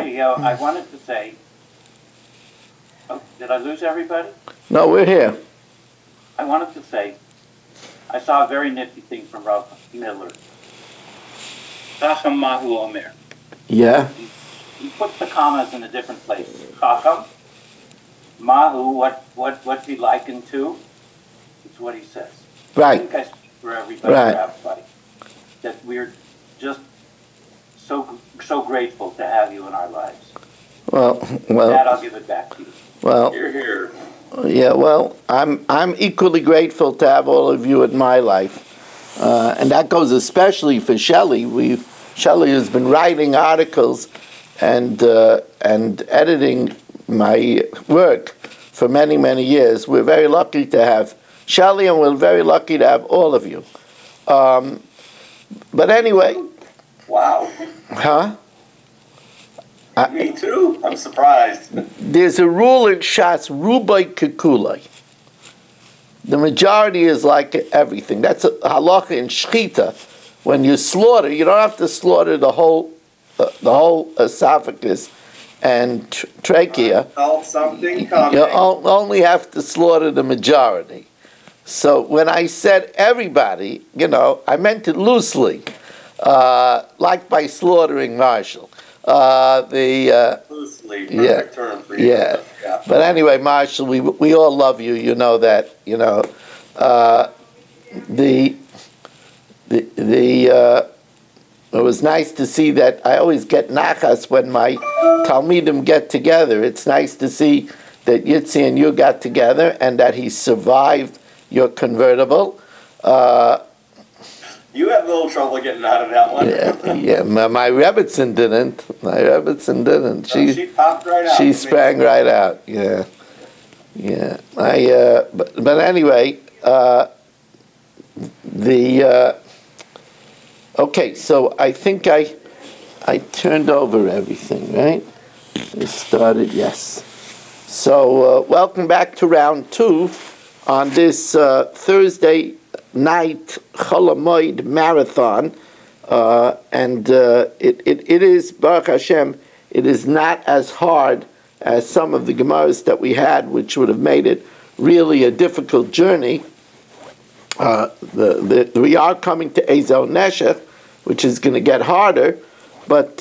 I wanted to say, oh, did I lose everybody? No, we're here. I wanted to say, I saw a very nifty thing from Rav Miller. Chacham Mahu Omer. Yeah. He puts the commas in a different place. Chacham, Mahu, what's he likened to? It's what he says. Right. I think I speak for everybody, Right. Rabbi, that we're just so grateful to have you in our lives. Well. That I'll give it back to you. Well. You're here. Yeah. Well, I'm equally grateful to have all of you in my life, and that goes especially for Shelley. Shelley has been writing articles and editing my work for many, many years. We're very lucky to have Shelley, and we're very lucky to have all of you. But anyway. Wow. Huh? Me too. I'm surprised. There's a rule in Shas, Rubai Kekulai. The majority is like everything. That's a halacha in Shchita. When you slaughter, you don't have to slaughter the whole esophagus and trachea. Felt something coming. You only have to slaughter the majority. So when I said everybody, I meant it loosely, like by slaughtering Marshall. Loosely, perfect term for you. Yeah. But anyway, Marshall, we all love you. You know that. It was nice to see that. I always get nachas when my Talmidim get together. It's nice to see that Yitzi and you got together and that he survived your convertible. You had a little trouble getting out of that one. Yeah. My Rebbitzin didn't. She popped right out. She sprang right out. Yeah. But anyway, okay. So I think I turned over everything, right? It started. Yes. So welcome back to round 2 on this Thursday night Cholamoid marathon, and it is, Baruch Hashem, it is not as hard as some of the Gemaras that we had, which would have made it really a difficult journey. We are coming to Ezel Neshech, which is going to get harder, but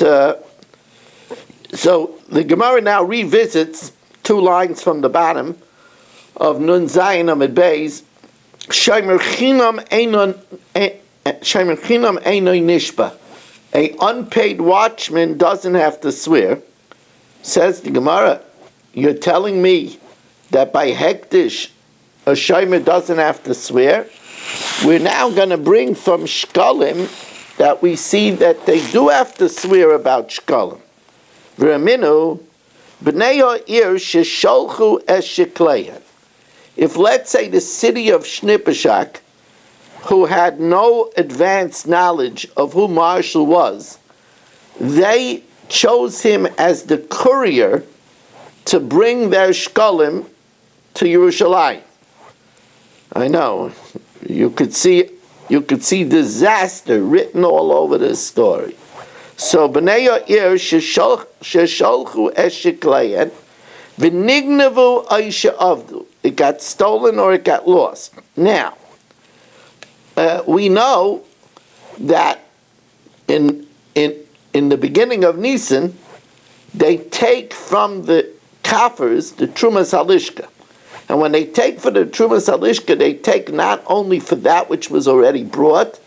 so the Gemara now revisits 2 lines from the bottom of Nun Zayin Amid Beis. Shomer Chinam Einoi Nishba. A unpaid watchman doesn't have to swear. Says the Gemara, you're telling me that by Hektish a shomer doesn't have to swear? We're now going to bring from Shkalim that we see that they do have to swear about Shkalim. V'raminu b'nei ha'ir shesholchu es shekleihen. If, let's say, the city of Shnipashak, who had no advanced knowledge of who Marshall was, they chose him as the courier to bring their shkalim to Yerushalayim. I know, you could see disaster written all over this story. So, B'nei ha'ir shesholchu es shekleihen v'nignavu aisha avdu. It got stolen or it got lost. Now, we know that in the beginning of Nisan, they take from the kafirs the Trumas Halishka. And when they take for the Trumas Halishka, they take not only for that which was already brought,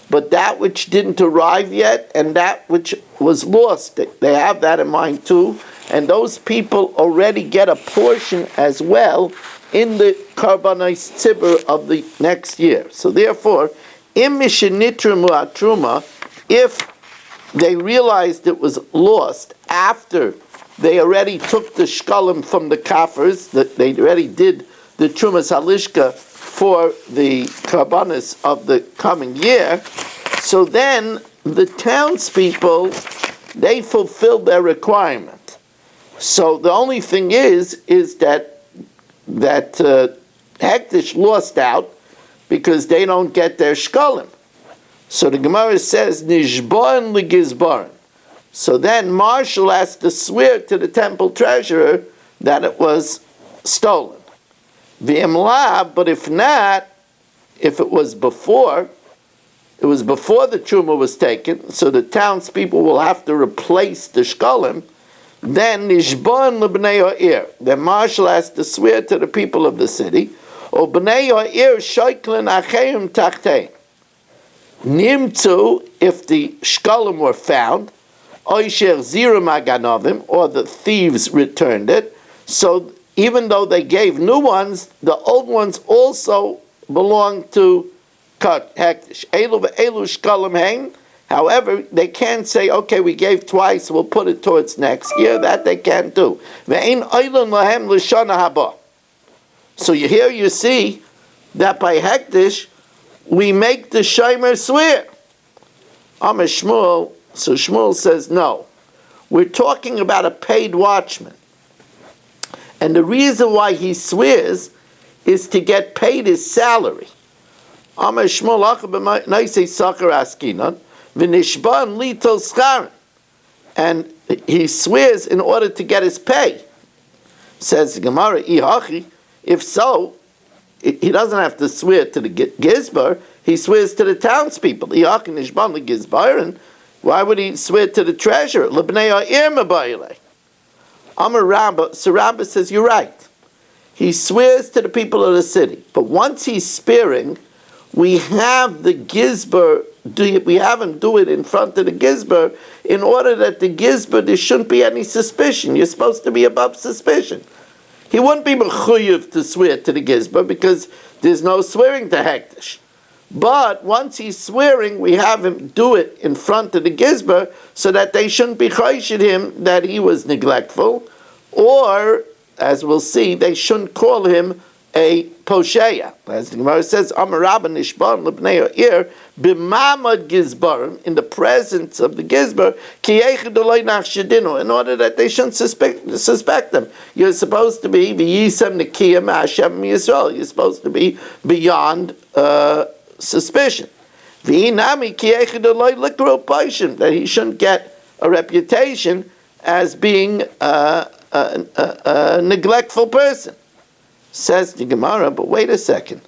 but that which didn't arrive yet and that which was lost. They have that in mind too. And those people already get a portion as well in the Karbanos Tzibur of the next year. So therefore, im mishenitru mu'atruma, if they realized it was lost after they already took the shkalim from the kafirs, that they already did the Trumas Halishka for the Karbanos of the coming year, so then the townspeople, they fulfilled their requirement. So the only thing is that Hektish lost out because they don't get their shkalim. So the Gemara says, Nishboan legizbaran. So then Marshall has to swear to the temple treasurer that it was stolen. V'imla, but if not, if it was before the truma was taken, so the townspeople will have to replace the shkalim, then nishban lebnei ha'ir. Then Marshall has to swear to the people of the city, or bnei ha'ir shoyklen acheim tachtein. Nimtzu, if the shkalim were found, oisher zirum aganovim, or the thieves returned it. So even though they gave new ones, the old ones also belong to hektish. Elu ve'elu shkalim hein. However, they can't say, okay, we gave twice, we'll put it towards next year. That they can't do. Ve'ein oilun lahem l'shana haba. So here you see that by hektish, we make the shomer swear. Amar Shmuel, so Shmuel says no. We're talking about a paid watchman. And the reason why he swears is to get paid his salary. Amar Shmuel naisei sakar askinan v'nishban litol scharan. And he swears in order to get his pay. Says the Gemara, ihachi, if so, he doesn't have to swear to the gizbar, he swears to the townspeople. Ihachi nishban l'gizbarin. Why would he swear to the treasurer? L'bnei ha'ir mabayilei. Amar Rabbah, so Rabbah says, you're right. He swears to the people of the city. But once he's swearing, we have the gizbar, we have him do it in front of the gizbar in order that the gizbar, there shouldn't be any suspicion. You're supposed to be above suspicion. He wouldn't be mechuyev to swear to the gizbar because there's no swearing to hektish. But once he's swearing, we have him do it in front of the gizbar so that they shouldn't be chayshid him that he was neglectful, or, as we'll see, they shouldn't call him a posheya. As the Gemara says, Amar Rabba nishban l'bnei ha'ir b'mamad gizbarim, in the presence of the gizbar, ki yechid olay nachshedinu, in order that they shouldn't suspect them. You're supposed to be v'yisem nekiyah ma'ashem Yisrael. You're supposed to be beyond suspicion. V'inami ki yechid olay likro paishim, that he shouldn't get a reputation as being a neglectful person. Says the Gemara, but wait a second.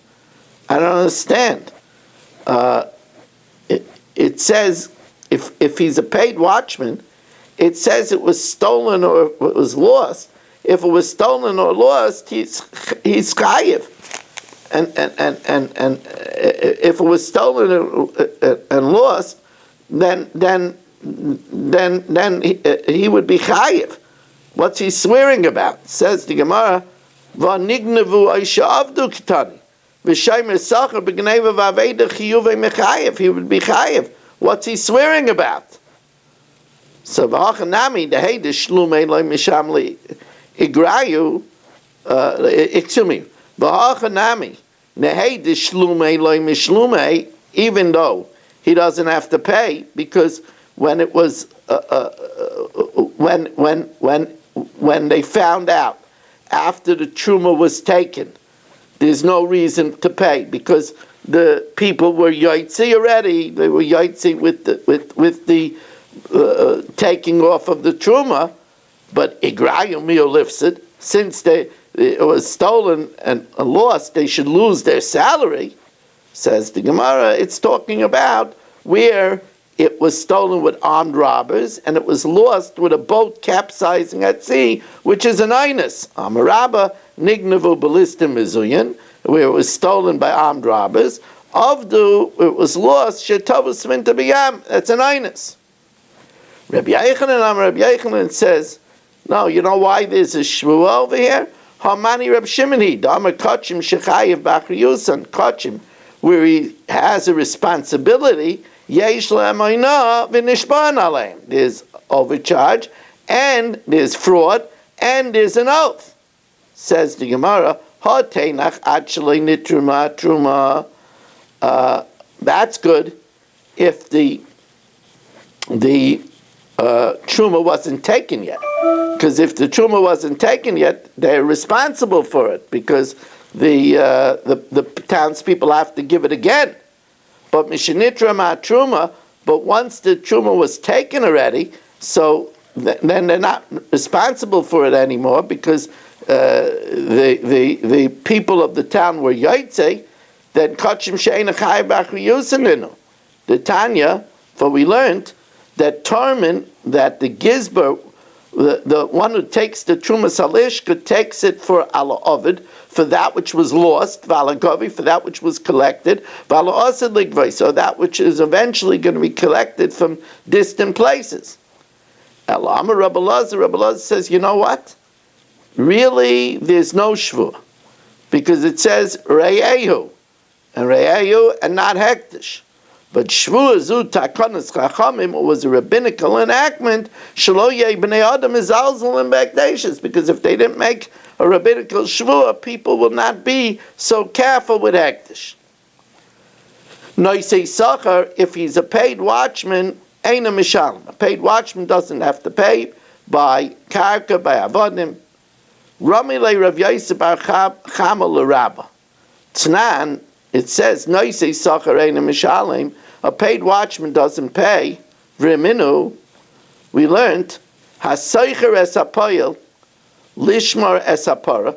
I don't understand. It says, if he's a paid watchman, it says it was stolen or it was lost. If it was stolen or lost, he's chayiv. And if it was stolen and lost, then he would be chayiv. What's he swearing about? Says the Gemara, V'nignevu aisha avdu kitani, v'shaymer sacher b'gneva v'aveda chiyuvei mechayev. He would be chayev. What's he swearing about? So v'hachanami dehei d'shlumei loy misham li igrayu. Excuse me. V'hachanami dehei d'shlumei loy mishlumei. Even though he doesn't have to pay, because when it was when they found out after the truma was taken, there's no reason to pay because the people were yotzi already. They were yotzi with the taking off of the truma, but igrayum miolifsid, since it was stolen and lost, they should lose their salary. Says the Gemara, it's talking about where it was stolen with armed robbers, and it was lost with a boat capsizing at sea, which is an einus. Amarabba nignavu balistim mizuyin, where it was stolen by armed robbers. Avdu, it was lost, shetavus minta biyam, that's an einus. Rabbi Yochanan says, no, you know why there's a shvua over here? Hamani Reb Shimoni, Dama Kachim Shechayev Bachri Yusan, Kachim, where he has a responsibility. There's overcharge, and there's fraud, and there's an oath. Says the Gemara, that's good if the truma wasn't taken yet. Because if the truma wasn't taken yet, they're responsible for it, because the townspeople have to give it again. But mishnitra ma truma, but once the truma was taken already, so then they're not responsible for it anymore because the people of the town were yaitze. Then kachim she'ena chay b'achri yusininu. The Tanya, for we learned that Tarman, that the Gizber, the one who takes the Trumas Halishka, takes it for Ala Ovid, for that which was lost, Vala Govi, for that which was collected, Vala Osid Ligvai, so that which is eventually going to be collected from distant places. Elama Rabbi Lazar says, you know what? Really, there's no Shvu, because it says Re'ehu, and not Hektish. But Shvu Zu Takonas Chachamim was a rabbinical enactment. Shelo Yeh Bnei Adam Izalzel in Bekdeshes, because if they didn't make a rabbinical Shvu, people will not be so careful with Hektish. Noisei Sachar, if he's a paid watchman, Eina Mishalim. A paid watchman doesn't have to pay by Karka, by Avodim. Ramile Rav Yosef Bar Chama L'Rabba. Tznan, it says, Noisei Sachar Eina Mishalim. A paid watchman doesn't pay. V'riminu, we learned, Hasaycher es hapoyel, lishmar es hapara.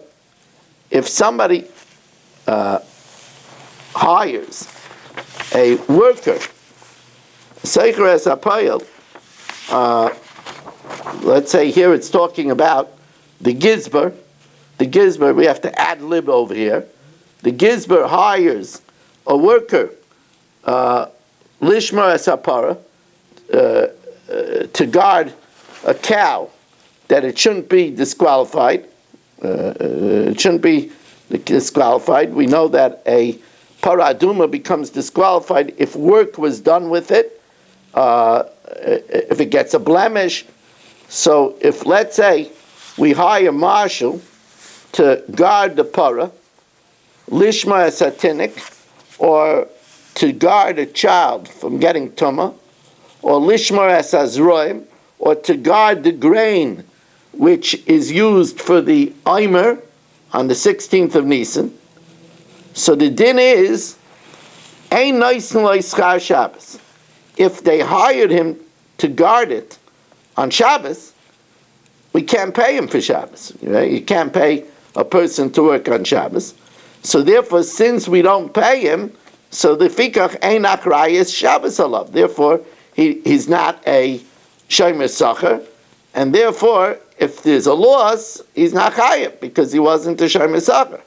If somebody hires a worker, Saycher es hapoyel, let's say here it's talking about the Gizber. The Gizber, we have to ad lib over here. The Gizber hires a worker, Lishmar es hapara, to guard a cow, that it shouldn't be disqualified. It shouldn't be disqualified. We know that a paraduma becomes disqualified if work was done with it, if it gets a blemish. So if, let's say, we hire a marshal to guard the para, Lishma es hatinik, or to guard a child from getting tumah, or lishmar es azroim, or to guard the grain which is used for the Eimer on the 16th of Nisan. So the din is, ein noisen lo yischar Shabbos. If they hired him to guard it on Shabbos, we can't pay him for Shabbos. You can't pay a person to work on Shabbos. So therefore, since we don't pay him, so the fikach ein achrayis Shabbos alav. Therefore, he's not a shomer sacher, and therefore, if there's a loss, he's not chayav because he wasn't a shomer sacher.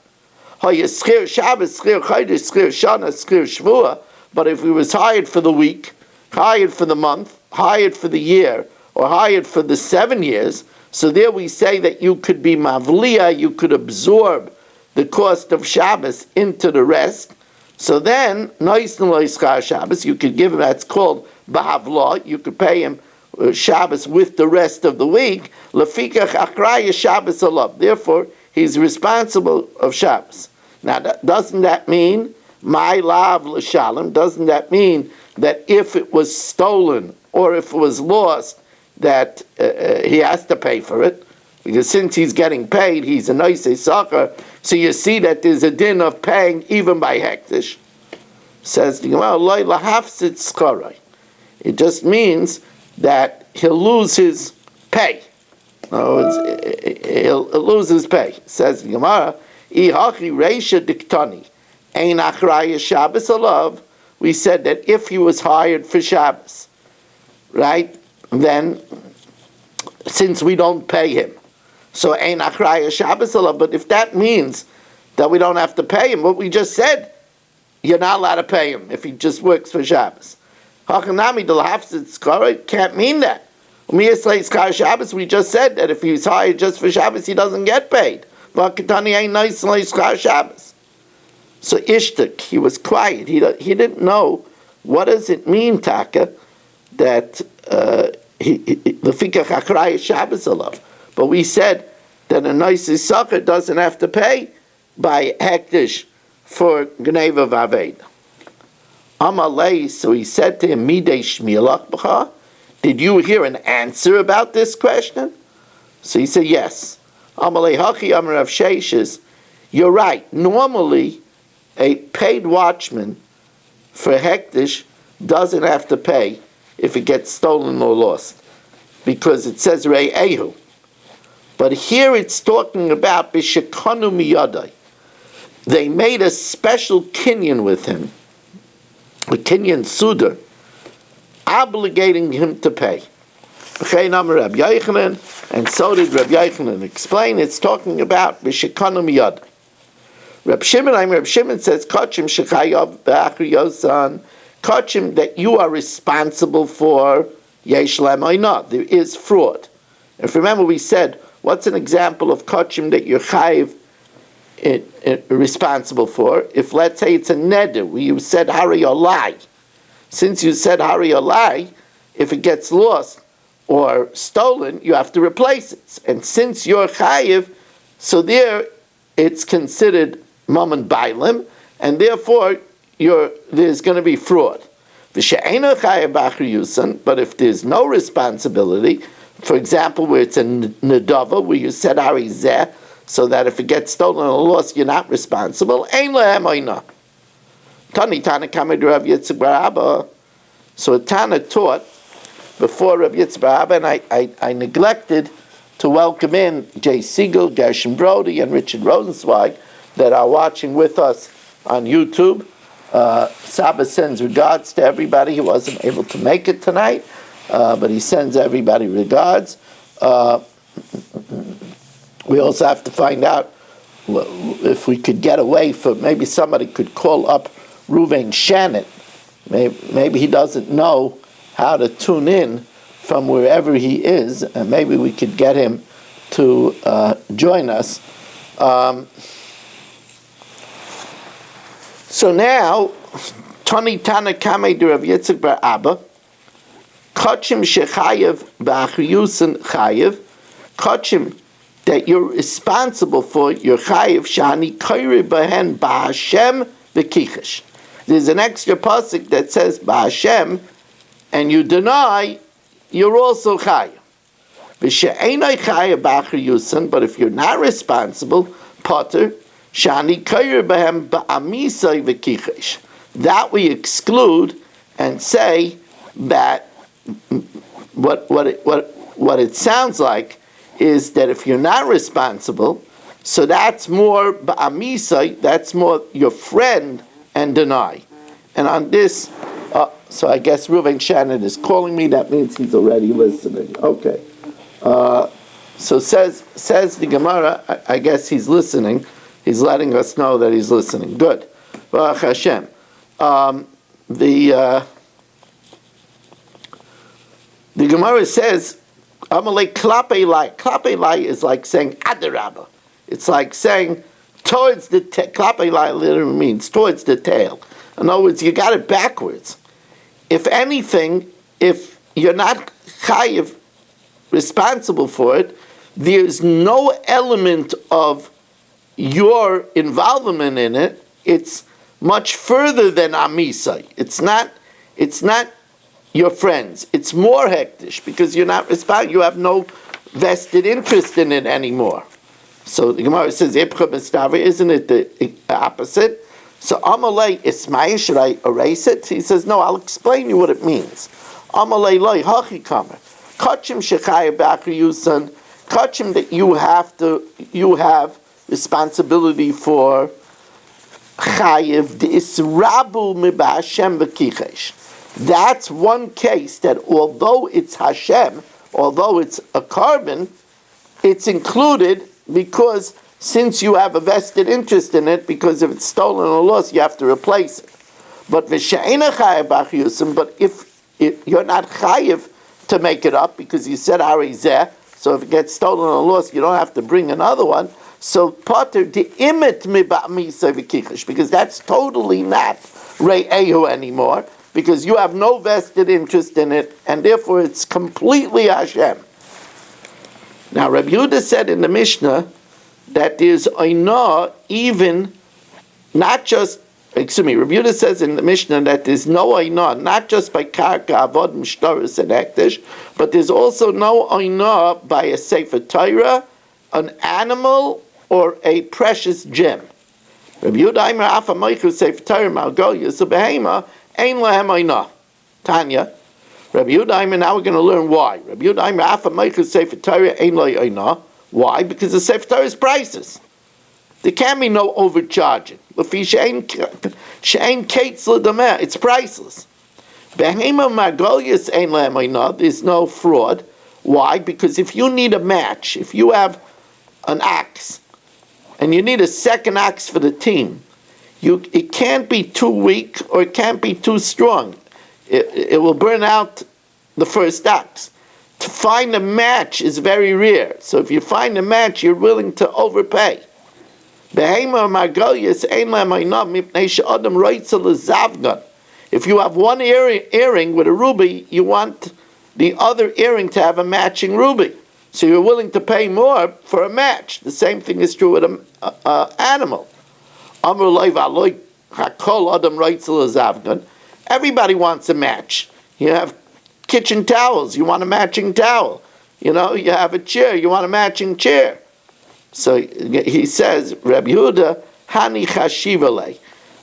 Hayaschir Shabbos, schir chodesh, schir shana, schir shvua. But if he was hired for the week, hired for the month, hired for the year, or hired for the 7 years, so there we say that you could be mavliya, you could absorb the cost of Shabbos into the rest. So then, noisen lo yischar Shabbos, you could give him, that's called ba'avla, you could pay him Shabbos with the rest of the week, lefikach achraya Shabbos alav. Therefore, he's responsible of Shabbos. Now, doesn't that mean, my lav l'shalom, doesn't that mean that if it was stolen or if it was lost, that he has to pay for it? Because since he's getting paid, he's a noisei sacher. So you see that there's a din of paying even by hektish. Says the Gemara, loy lahafsid skarai. It just means that he'll lose his pay. He'll lose his pay. Says the Gemara, ihachi reisha diktani, ein achraya Shabbos alav. We said that if he was hired for Shabbos, right, then since we don't pay him, so ein achraya Shabbos alav. But if that means that we don't have to pay him, what we just said, you're not allowed to pay him if he just works for Shabbos. Hachanami del hafsid skara can't mean that. Shabbos, we just said that if he's hired just for Shabbos, he doesn't get paid. Vakatani ain't nice Shabbos. So Ishtak, he was quiet. He didn't know what does it mean, Taka, that the fikach achraya Shabbos alav. But we said that a nice sucker doesn't have to pay by hektish for gneva v'aved. Amalei, so he said to him, Midei shmilach b'cha? Did you hear an answer about this question? So he said, yes. Amalei hachi amar Rav Sheshes, you're right. Normally, a paid watchman for hektish doesn't have to pay if it gets stolen or lost. because it says Re'ehu. But here it's talking about Bishekanu Miyadai. They made a special kinyan with him, a kinyan sudar, obligating him to pay. And so did Rabbi Yochanan explain. It's talking about Bishekanu Miyadai. Reb Shimon says, Kachim shechayav b'achri yosan, Kachim that you are responsible for, yesh lem oina, there is fraud. If remember we said, what's an example of Kachim that you're chayiv responsible for? If let's say it's a neder, where you said hari or lie. Since you said hari or lie, if it gets lost or stolen, you have to replace it. And since you're chayiv, so there it's considered Mammon Bailim, and therefore there's going to be fraud. But if there's no responsibility, for example, where it's a nedava, where you said arizeh, so that if it gets stolen or lost, you're not responsible. So a Tana taught before Rav Yitzchak, and I neglected to welcome in Jay Siegel, Gershon Brody, and Richard Rosenzweig that are watching with us on YouTube. Saba sends regards to everybody who wasn't able to make it tonight, but he sends everybody regards. We also have to find out if we could get away for, maybe somebody could call up Reuven Shannon. Maybe he doesn't know how to tune in from wherever he is, and maybe we could get him to join us. So now, Tani Tana Kamei de Rav Yitzchak bar Abba, Kachim shechayev b'achriyusin chayev, Kachim that you're responsible for, your chayev shani kairi behen ba'Hashem v'kichesh. There's an extra pasuk that says ba'Hashem, and you deny, you're also chayev. V'she'enai chayev b'achriyusin, but if you're not responsible, potter, shani kairi behen ba'amisai v'kichesh. That we exclude and say that what it sounds like is that if you're not responsible, so that's more ba'amisai, that's more your friend and deny. And on this, so I guess Reuven Shannon is calling me. That means he's already listening. Okay. So says the Gemara. I guess he's listening. He's letting us know that he's listening. Good. Baruch Hashem. The Gemara says, Amalei klape lai. Klape lai is like saying adarabba. It's like saying towards the klape lai literally means towards the tail. In other words, you got it backwards. If anything, if you're not chayiv responsible for it, there's no element of your involvement in it. It's much further than amisai. It's not your friends. It's more hektish because you're not responsible. You have no vested interest in it anymore. So the Gemara says, isn't it the opposite? So Amalei Ismail, should I erase it? He says, no, I'll explain you what it means. Amalei loy hachi kamer. Kachim shechayim b'achri yusan. Kachim that you have responsibility for. Chayiv d'israbu miba Hashem v'kichesh. That's one case that although it's Hashem, although it's a carbon, it's included because since you have a vested interest in it, because if it's stolen or lost, you have to replace it. But v'she'ena chayiv b'achriyusim, but if you're not chayiv to make it up because you said arizeh, so if it gets stolen or lost, you don't have to bring another one. So potter the imit mi ba'misay v'kichesh, because that's totally not re'ehu anymore, because you have no vested interest in it, and therefore it's completely Hashem. Now Rabbi Yehuda said in the Mishnah that there's oinah even not just, Rabbi Yehuda says in the Mishnah that there's no oinah, not just by karka, avod, mishtaris, and hektish, but there's also no oinah by a sefer Torah, an animal, or a precious gem. Rabbi Yehuda Aimer Afa Moichu Sefer Torah Malgolia, so behema ein lahem oinah. Tanya, Rabbi Yehuda, now we're going to learn why. Rabbi Yehuda, Afa Meichel Sefer Torah Ein Lo Eina. Why? Because the Sefer Torah is prices. There can be no overcharging. It's priceless. There's no fraud. Why? Because if you need a match, if you have an axe, and you need a second axe for the team, it can't be too weak or it can't be too strong. It will burn out the first axe. To find a match is very rare. So if you find a match, you're willing to overpay. If you have one earring with a ruby, you want the other earring to have a matching ruby. So you're willing to pay more for a match. The same thing is true with an animal. Everybody wants a match. You have kitchen towels, you want a matching towel. You have a chair, you want a matching chair. So he says, Rabbi Yehuda, Hani Chashivale,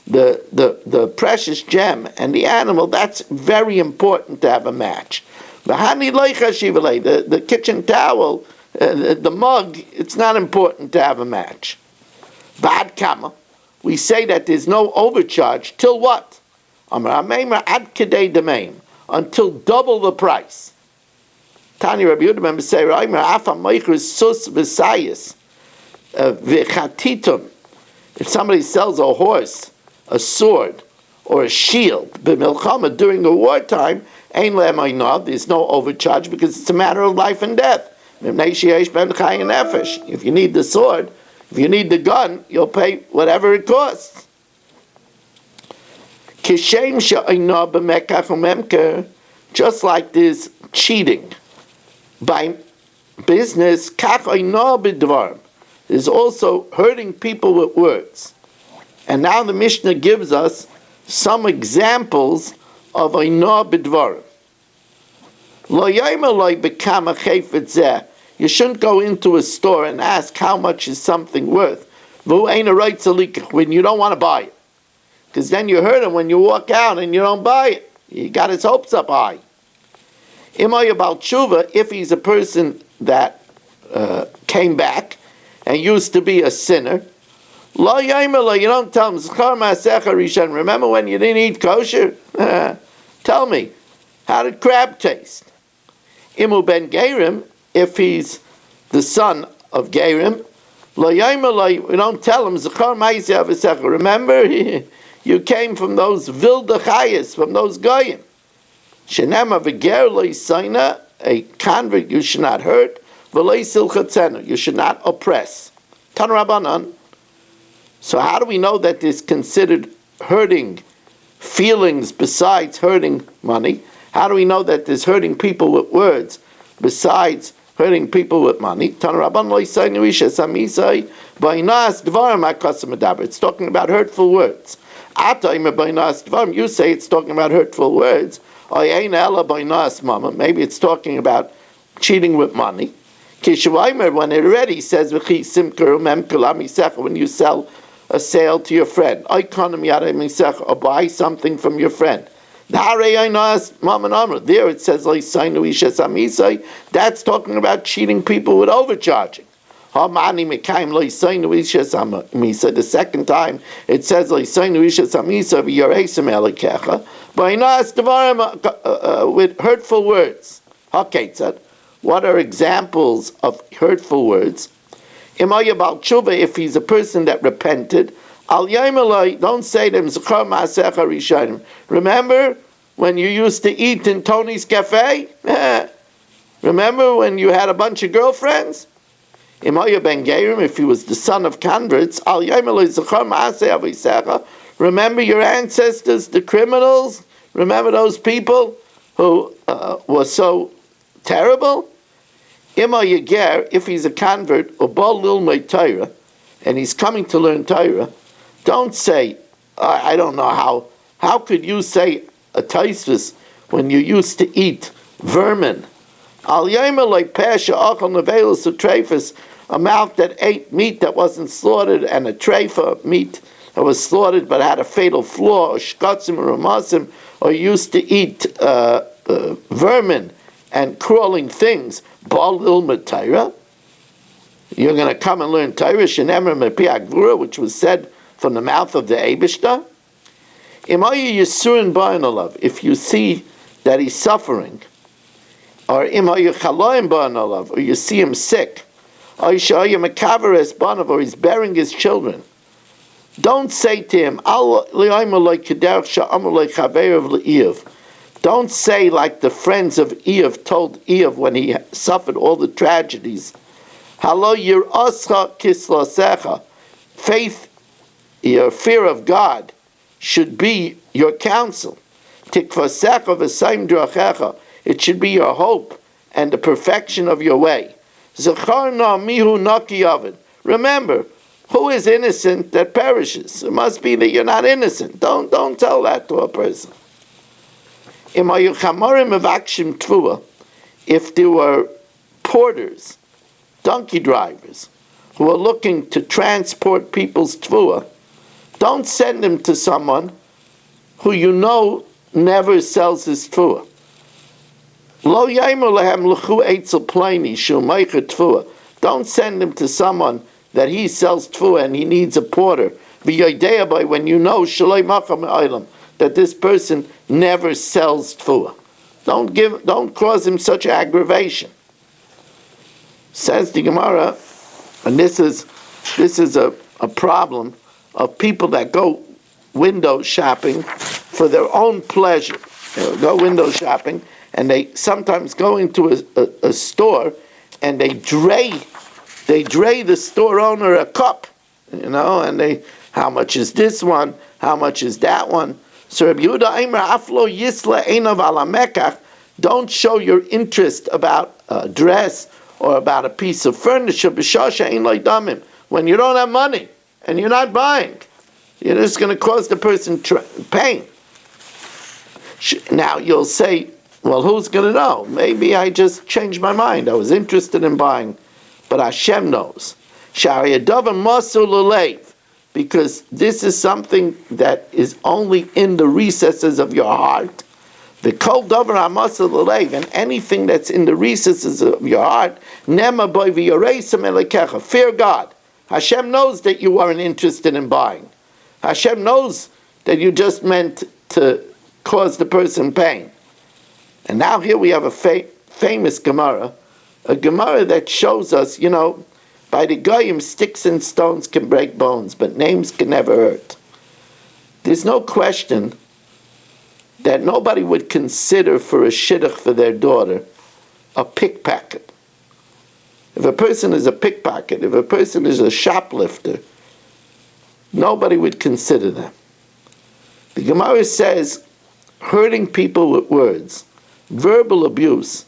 the precious gem and the animal, that's very important to have a match. The Hani Loi Chashivale, the kitchen towel, the mug, it's not important to have a match. Bad Kama, we say that there's no overcharge till what? Until double the price. Tani Rabbi Yehuda, remember say, if somebody sells a horse, a sword, or a shield, b'milchama during a wartime, there's no overcharge because it's a matter of life and death. If you need the sword, if you need the gun, you'll pay whatever it costs. Just like this cheating by business, is also hurting people with words. And now the Mishnah gives us some examples of Eina b'dvarim. You shouldn't go into a store and ask how much is something worth when you don't want to buy it. Because then you hurt him when you walk out and you don't buy it. He got his hopes up high. If he's a person that came back and used to be a sinner, you don't tell him, remember when you didn't eat kosher? Tell me, how did crab taste? Imu ben Gerim, if he's the son of Gerim, we don't tell him, remember, you came from those vilda chayas, from those goyim. Shenema v'ger lo yisaina, a convert you should not hurt, v'lo yisilchatzenu, you should not oppress. Tan Rabbanan. So how do we know that this is considered hurting feelings besides hurting money? How do we know that there's hurting people with words besides hurting people with money? Tan Rabbanan lo yisainu isha samisai bainas dvarim hakasam medaber. It's talking about hurtful words. You say it's talking about hurtful words. Maybe it's talking about cheating with money. When it already says when you sell a sale to your friend, or buy something from your friend. There it says that's talking about cheating people with overcharging. The second time it says with hurtful words. What are examples of hurtful words? If he's a person that repented, don't say to him, remember when you used to eat in Tony's Cafe? Remember when you had a bunch of girlfriends? If he was the son of converts, remember your ancestors, the criminals? Remember those people who were so terrible? If he's a convert, and he's coming to learn Torah, don't say, I don't know how could you say a taisvis when you used to eat vermin? A mouth that ate meat that wasn't slaughtered, and a treifa, meat that was slaughtered but had a fatal flaw, or shkatzim or ramasim, or used to eat vermin and crawling things, Bal Ilma Torah. You're going to come and learn Torah, Shenemar Mepi Agvura, which was said from the mouth of the Eibishter. If you see that he's suffering, or or you see him sick, or he's burying his children, don't say to him, don't say like the friends of Eov told Eov when he suffered all the tragedies. Faith, your fear of God, should be your counsel. It should be your hope and the perfection of your way. Remember, who is innocent that perishes? It must be that you're not innocent. Don't tell that to a person. If there were porters, donkey drivers, who are looking to transport people's tvuah, don't send them to someone who you know never sells his tvuah. Don't send him to someone that he sells tvuah and he needs a porter. When you know that this person never sells tvuah. Don't cause him such aggravation. Says the Gemara, and this is a problem of people that go window shopping for their own pleasure. They go window shopping, and they sometimes go into a store, and they dray the store owner a cup, and how much is this one? How much is that one? So Rabbi Yehuda Eimer Aflo Yisla Einav Ala Mekach, don't show your interest about a dress or about a piece of furniture b'shasha ein lo damim, when you don't have money and you're not buying. You're just going to cause the person pain. Now you'll say, well, who's going to know? Maybe I just changed my mind. I was interested in buying, but Hashem knows. Because this is something that is only in the recesses of your heart. The kol davar hamasa l'leiv, and anything that's in the recesses of your heart, nema boy v'yoreisem elekecha, fear God. Hashem knows that you weren't interested in buying. Hashem knows that you just meant to cause the person pain. And now here we have a famous Gemara, a Gemara that shows us, by the Goyim, sticks and stones can break bones, but names can never hurt. There's no question that nobody would consider for a shidduch for their daughter a pickpocket. If a person is a pickpocket, if a person is a shoplifter, nobody would consider them. The Gemara says hurting people with words, verbal abuse,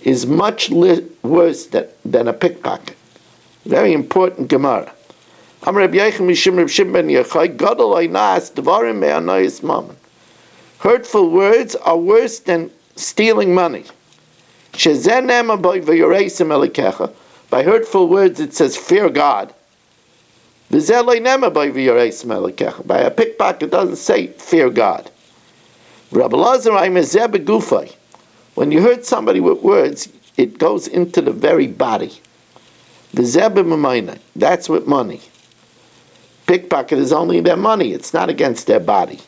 is much worse than a pickpocket. Very important Gemara. Hurtful words are worse than stealing money. By hurtful words it says fear God. By a pickpocket it doesn't say fear God. When you hurt somebody with words, it goes into the very body. That's with money. Pickpocket is only their money, it's not against their body.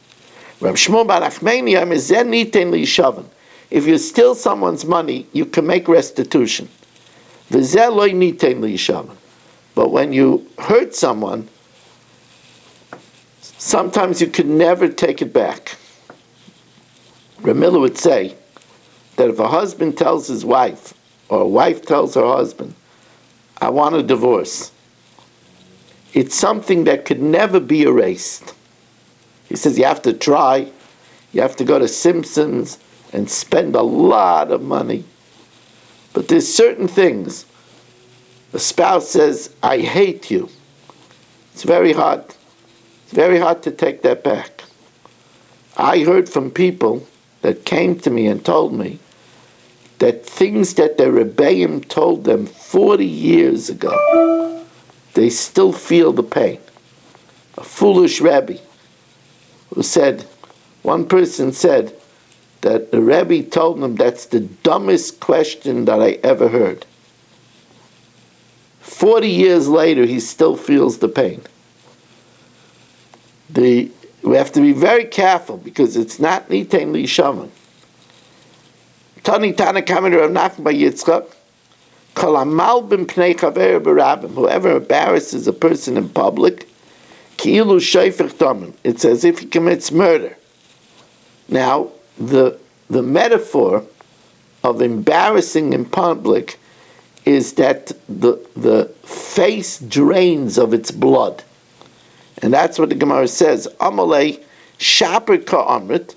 If you steal someone's money, you can make restitution. But when you hurt someone, sometimes you can never take it back. Ramila would say that if a husband tells his wife, or a wife tells her husband, I want a divorce, it's something that could never be erased. He says you have to try, you have to go to Simpson's and spend a lot of money. But there's certain things. The spouse says, I hate you. It's very hard. It's very hard to take that back. I heard from people that came to me and told me that things that their Rebbeim told them 40 years ago, they still feel the pain. A foolish Rebbe who said, one person said, that the Rebbe told him that's the dumbest question that I ever heard. 40 years later, he still feels the pain. We have to be very careful because it's not nitain lishaman. Tani Tana Kamid Rav Nachman by Yitzchak, Kol hamal b'pnei chaver b'rabim, whoever embarrasses a person in public, ki'ilu shayfech damin, it's as if he commits murder. Now, the metaphor of embarrassing in public is that the face drains of its blood. And that's what the Gemara says. Amalei shaper ka'amrit.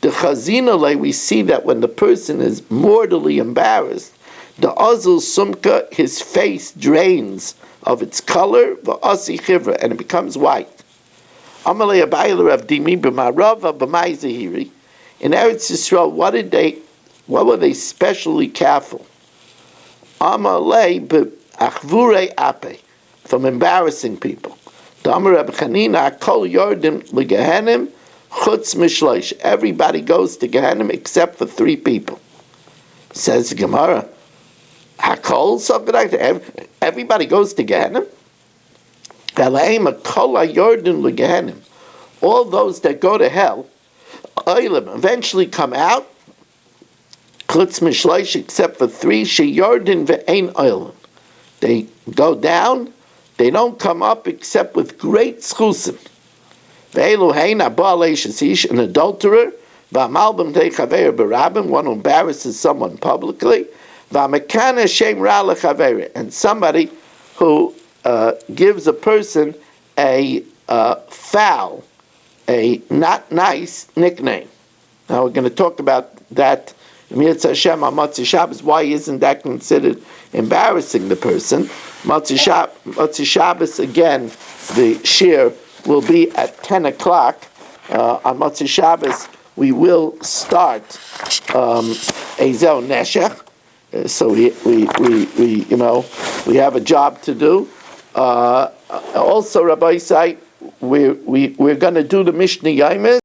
The chazinale, we see that when the person is mortally embarrassed, the azul sumka, his face drains of its color, v'asi chivra, and it becomes white. Amalei abayla Rav Dimi b'marava b'mai zehiri. In Eretz Yisrael, what were they specially careful? Amalei b'achvurei ape, from embarrassing people. Damar Reb Chanina, kol yordim l'gehenim chutz mishloish. Everybody goes to Gehenim except for 3 people. Says the Gemara, hakol, something like that. Everybody goes to Gehenim. Elaim kol yordim l'gehenim. All those that go to hell, oilim, eventually come out. Chutz mishloish, except for 3. She yordin ve'ein oilim. They go down. They don't come up except with great schusim. Ve'elu heina ba'alei shesish, an adulterer. Va'amal b'mtei chaver b'rabim, one who embarrasses someone publicly. Va'mekana shem ra lechaver, and somebody who gives a person a foul, a not nice nickname. Now we're going to talk about that. Mitzvah Hashem on Motzei Shabbos. Why isn't that considered embarrassing the person? Motzei Shabbos, again, the shir will be at 10 o'clock. On Motzei Shabbos, we will start Ezel Neshech. So we have a job to do. Also, Rabbi Isai, we're going to do the Mishnah Yaimis.